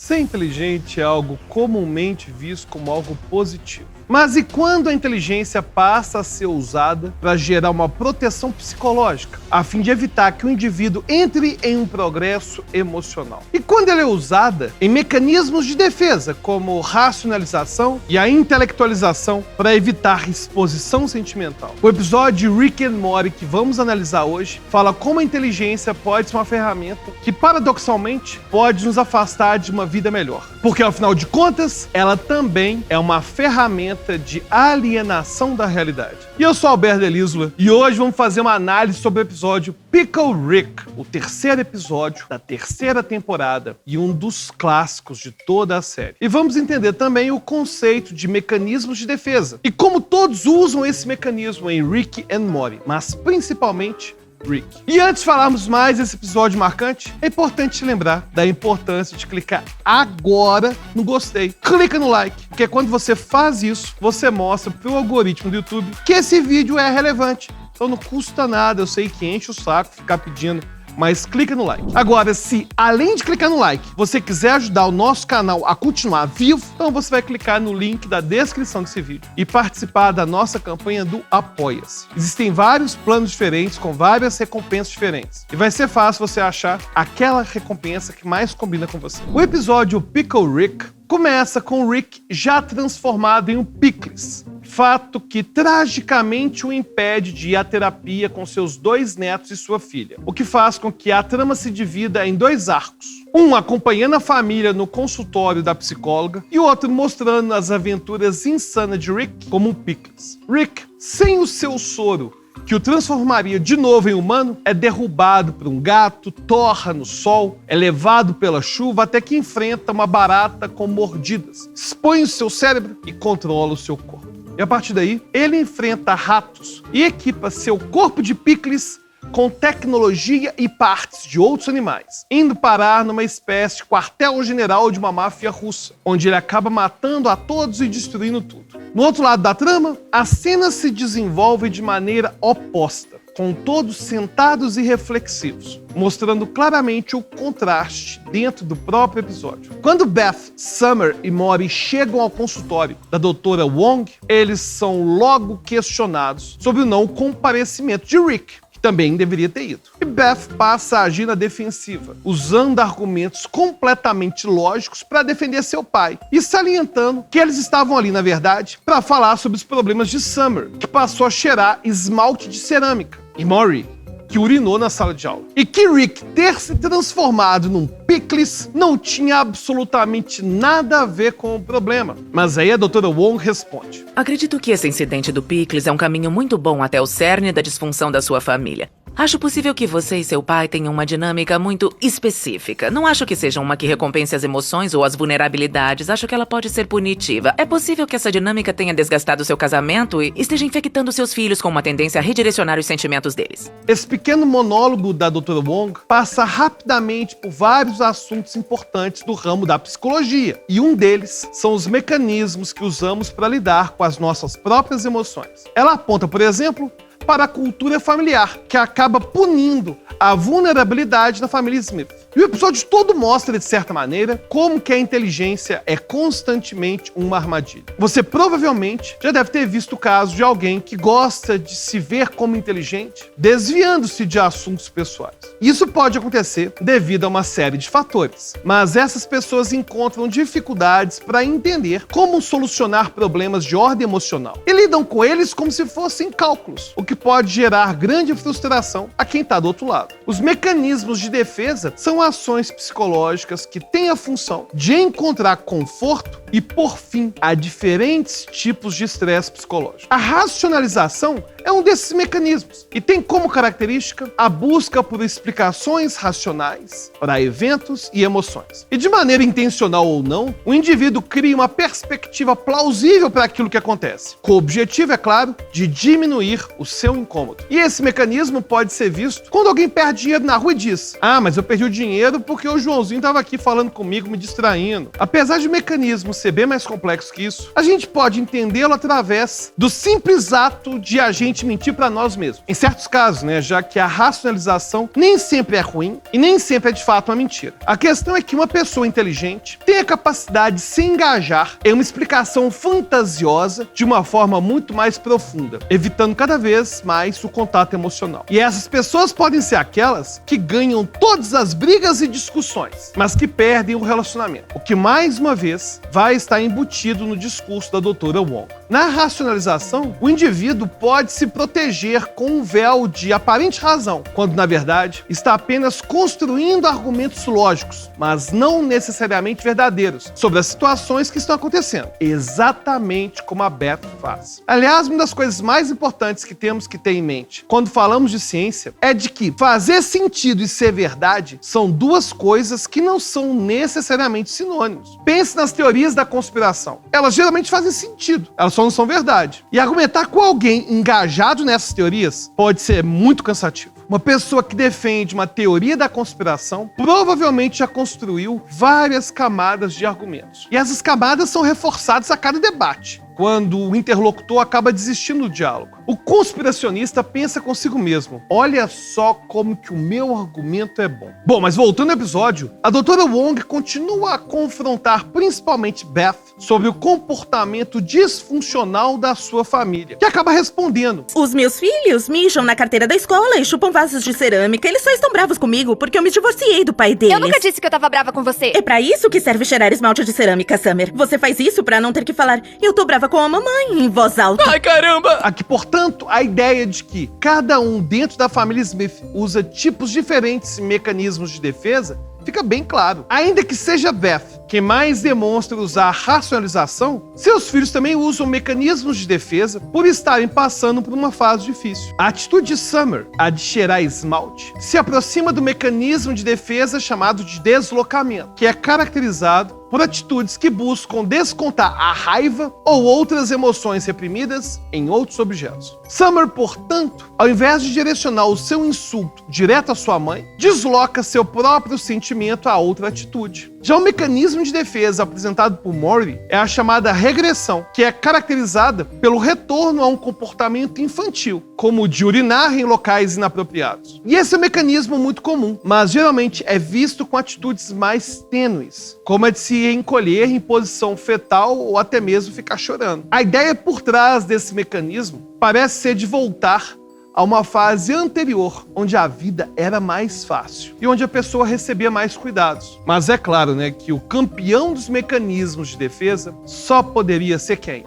Ser inteligente é algo comumente visto como algo positivo. Mas e quando a inteligência passa a ser usada para gerar uma proteção psicológica, a fim de evitar que o indivíduo entre em um progresso emocional? E quando ela é usada em mecanismos de defesa, como racionalização e a intelectualização para evitar exposição sentimental? O episódio de Rick and Morty que vamos analisar hoje fala como a inteligência pode ser uma ferramenta que, paradoxalmente, pode nos afastar de uma vida melhor. Porque, afinal de contas, ela também é uma ferramenta de alienação da realidade. E eu sou Alberto Elisula e hoje vamos fazer uma análise sobre o episódio Pickle Rick, o terceiro episódio da terceira temporada e um dos clássicos de toda a série. E vamos entender também o conceito de mecanismos de defesa e como todos usam esse mecanismo em Rick and Morty, mas principalmente Rick. E antes de falarmos mais desse episódio marcante, é importante te lembrar da importância de clicar agora no gostei. Clica no like, porque quando você faz isso, você mostra pro algoritmo do YouTube que esse vídeo é relevante. Então não custa nada, eu sei que enche o saco ficar pedindo, mas clica no like. Agora, se além de clicar no like, você quiser ajudar o nosso canal a continuar vivo, então você vai clicar no link da descrição desse vídeo e participar da nossa campanha do Apoia-se. Existem vários planos diferentes com várias recompensas diferentes e vai ser fácil você achar aquela recompensa que mais combina com você. O episódio Pickle Rick começa com o Rick já transformado em um Pickles, fato que tragicamente o impede de ir à terapia com seus 2 netos e sua filha, o que faz com que a trama se divida em 2 arcos. Um acompanhando a família no consultório da psicóloga e o outro mostrando as aventuras insanas de Rick como um Pickles. Rick, sem o seu soro, que o transformaria de novo em humano, é derrubado por um gato, torra no sol, é levado pela chuva até que enfrenta uma barata com mordidas, expõe o seu cérebro e controla o seu corpo. E a partir daí, ele enfrenta ratos e equipa seu corpo de Pickles com tecnologia e partes de outros animais, indo parar numa espécie de quartel-general de uma máfia russa, onde ele acaba matando a todos e destruindo tudo. No outro lado da trama, a cena se desenvolve de maneira oposta, com todos sentados e reflexivos, mostrando claramente o contraste dentro do próprio episódio. Quando Beth, Summer e Morty chegam ao consultório da doutora Wong, eles são logo questionados sobre o não comparecimento de Rick, que também deveria ter ido. E Beth passa a agir na defensiva, usando argumentos completamente lógicos para defender seu pai e salientando que eles estavam ali, na verdade, para falar sobre os problemas de Summer, que passou a cheirar esmalte de cerâmica, e Morty, que urinou na sala de aula. E que Rick ter se transformado num Pickles não tinha absolutamente nada a ver com o problema. Mas aí a doutora Wong responde: acredito que esse incidente do Pickles é um caminho muito bom até o cerne da disfunção da sua família. Acho possível que você e seu pai tenham uma dinâmica muito específica. Não acho que seja uma que recompense as emoções ou as vulnerabilidades. Acho que ela pode ser punitiva. É possível que essa dinâmica tenha desgastado seu casamento e esteja infectando seus filhos com uma tendência a redirecionar os sentimentos deles. Esse pequeno monólogo da doutora Wong passa rapidamente por vários assuntos importantes do ramo da psicologia. E um deles são os mecanismos que usamos para lidar com as nossas próprias emoções. Ela aponta, por exemplo, para a cultura familiar, que acaba punindo a vulnerabilidade da família Smith. E o episódio todo mostra, de certa maneira, como que a inteligência é constantemente uma armadilha. Você provavelmente já deve ter visto o caso de alguém que gosta de se ver como inteligente, desviando-se de assuntos pessoais. Isso pode acontecer devido a uma série de fatores, mas essas pessoas encontram dificuldades para entender como solucionar problemas de ordem emocional e lidam com eles como se fossem cálculos, o que pode gerar grande frustração a quem está do outro lado. Os mecanismos de defesa são ações psicológicas que têm a função de encontrar conforto e pôr fim a diferentes tipos de estresse psicológico. A racionalização é um desses mecanismos e tem como característica a busca por explicações racionais para eventos e emoções. E de maneira intencional ou não, o indivíduo cria uma perspectiva plausível para aquilo que acontece, com o objetivo, é claro, de diminuir o seu incômodo. E esse mecanismo pode ser visto quando alguém perde dinheiro na rua e diz: ah, mas eu perdi o dinheiro porque o Joãozinho estava aqui falando comigo, me distraindo. Apesar de o mecanismo ser bem mais complexo que isso, a gente pode entendê-lo através do simples ato de a gente simplesmente mentir para nós mesmos. Em certos casos, né, já que a racionalização nem sempre é ruim e nem sempre é de fato uma mentira. A questão é que uma pessoa inteligente tem a capacidade de se engajar em uma explicação fantasiosa de uma forma muito mais profunda, evitando cada vez mais o contato emocional. E essas pessoas podem ser aquelas que ganham todas as brigas e discussões, mas que perdem o relacionamento, o que mais uma vez vai estar embutido no discurso da doutora Wong. Na racionalização, o indivíduo pode se proteger com um véu de aparente razão, quando na verdade está apenas construindo argumentos lógicos, mas não necessariamente verdadeiros, sobre as situações que estão acontecendo, exatamente como a Beth faz. Aliás, uma das coisas mais importantes que temos que ter em mente quando falamos de ciência é de que fazer sentido e ser verdade são duas coisas que não são necessariamente sinônimos. Pense nas teorias da conspiração. Elas geralmente fazem sentido, elas só não são verdade. E argumentar com alguém engajado nessas teorias pode ser muito cansativo. Uma pessoa que defende uma teoria da conspiração provavelmente já construiu várias camadas de argumentos. E essas camadas são reforçadas a cada debate, quando o interlocutor acaba desistindo do diálogo. O conspiracionista pensa consigo mesmo: olha só como que o meu argumento é bom. Bom, mas voltando ao episódio, a doutora Wong continua a confrontar principalmente Beth sobre o comportamento disfuncional da sua família, que acaba respondendo: os meus filhos mijam na carteira da escola e chupam vasos de cerâmica. Eles só estão bravos comigo porque eu me divorciei do pai deles. Eu nunca disse que eu tava brava com você. É pra isso que serve cheirar esmalte de cerâmica, Summer. Você faz isso pra não ter que falar "eu tô brava com a mamãe" em voz alta. Ai, caramba! Aqui, portanto, a ideia de que cada um dentro da família Smith usa tipos diferentes de mecanismos de defesa fica bem claro. Ainda que seja Beth quem mais demonstra usar a racionalização, seus filhos também usam mecanismos de defesa por estarem passando por uma fase difícil. A atitude de Summer, a de cheirar esmalte, se aproxima do mecanismo de defesa chamado de deslocamento, que é caracterizado por atitudes que buscam descontar a raiva ou outras emoções reprimidas em outros objetos. Summer, portanto, ao invés de direcionar o seu insulto direto à sua mãe, desloca seu próprio sentimento a outra atitude. Já o mecanismo de defesa apresentado por Morty é a chamada regressão, que é caracterizada pelo retorno a um comportamento infantil, como o de urinar em locais inapropriados. E esse é um mecanismo muito comum, mas geralmente é visto com atitudes mais tênues, como a de se encolher em posição fetal ou até mesmo ficar chorando. A ideia por trás desse mecanismo parece ser de voltar a uma fase anterior, onde a vida era mais fácil e onde a pessoa recebia mais cuidados. Mas é claro, né, que o campeão dos mecanismos de defesa só poderia ser quem?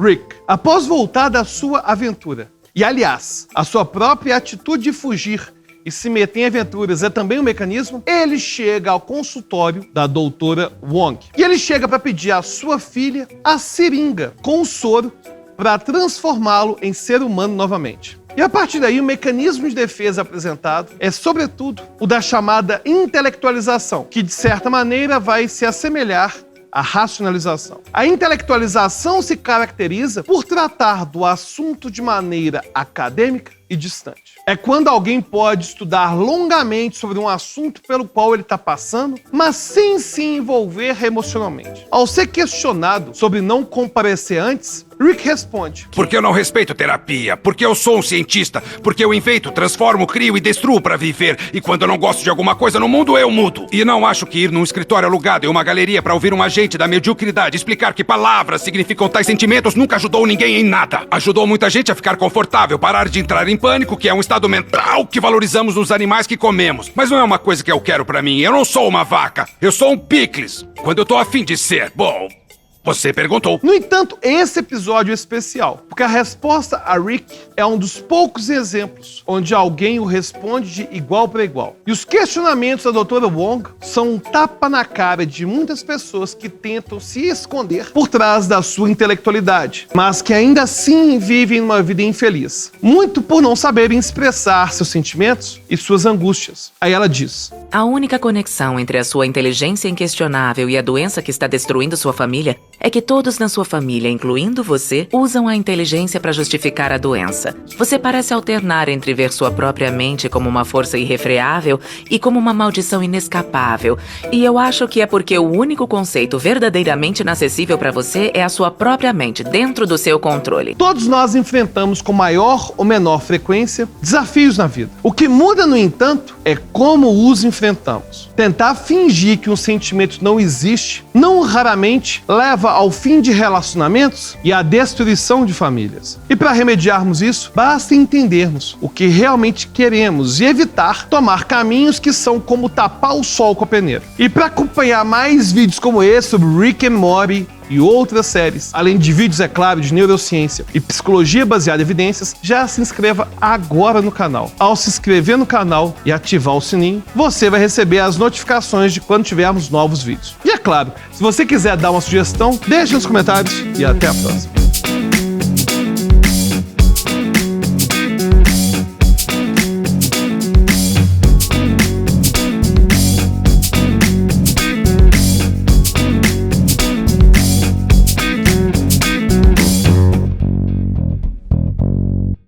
Rick. Após voltar da sua aventura, e aliás, a sua própria atitude de fugir e se meter em aventuras é também um mecanismo, ele chega ao consultório da doutora Wong. E ele chega para pedir à sua filha a seringa com o soro para transformá-lo em ser humano novamente. E a partir daí, o mecanismo de defesa apresentado é, sobretudo, o da chamada intelectualização, que, de certa maneira, vai se assemelhar à racionalização. A intelectualização se caracteriza por tratar do assunto de maneira acadêmica e distante. É quando alguém pode estudar longamente sobre um assunto pelo qual ele está passando, mas sem se envolver emocionalmente. Ao ser questionado sobre não comparecer antes, Rick responde: porque eu não respeito terapia, porque eu sou um cientista, porque eu invento, transformo, crio e destruo para viver, e quando eu não gosto de alguma coisa no mundo, eu mudo. E não acho que ir num escritório alugado em uma galeria para ouvir um agente da mediocridade explicar que palavras significam tais sentimentos nunca ajudou ninguém em nada. Ajudou muita gente a ficar confortável, parar de entrar em pânico, que é um estado mental que valorizamos nos animais que comemos. Mas não é uma coisa que eu quero pra mim. Eu não sou uma vaca. Eu sou um picles. Quando eu tô afim de ser. Bom, você perguntou. No entanto, esse episódio é especial, porque a resposta a Rick é um dos poucos exemplos onde alguém o responde de igual para igual. E os questionamentos da doutora Wong são um tapa na cara de muitas pessoas que tentam se esconder por trás da sua intelectualidade, mas que ainda assim vivem uma vida infeliz, muito por não saberem expressar seus sentimentos e suas angústias. Aí ela diz: A única conexão entre a sua inteligência inquestionável e a doença que está destruindo sua família é que todos na sua família, incluindo você, usam a inteligência para justificar a doença. Você parece alternar entre ver sua própria mente como uma força irrefreável e como uma maldição inescapável. E eu acho que é porque o único conceito verdadeiramente inacessível para você é a sua própria mente, dentro do seu controle. Todos nós enfrentamos com maior ou menor frequência desafios na vida. O que muda, no entanto, é como os enfrentamos. Tentar fingir que um sentimento não existe, não raramente leva ao fim de relacionamentos e à destruição de famílias. E para remediarmos isso, basta entendermos o que realmente queremos e evitar tomar caminhos que são como tapar o sol com a peneira. E para acompanhar mais vídeos como esse sobre Rick and Morty e outras séries, além de vídeos, é claro, de neurociência e psicologia baseada em evidências, já se inscreva agora no canal. Ao se inscrever no canal e ativar o sininho, você vai receber as notificações de quando tivermos novos vídeos. E é claro, se você quiser dar uma sugestão, deixe nos comentários e até a próxima.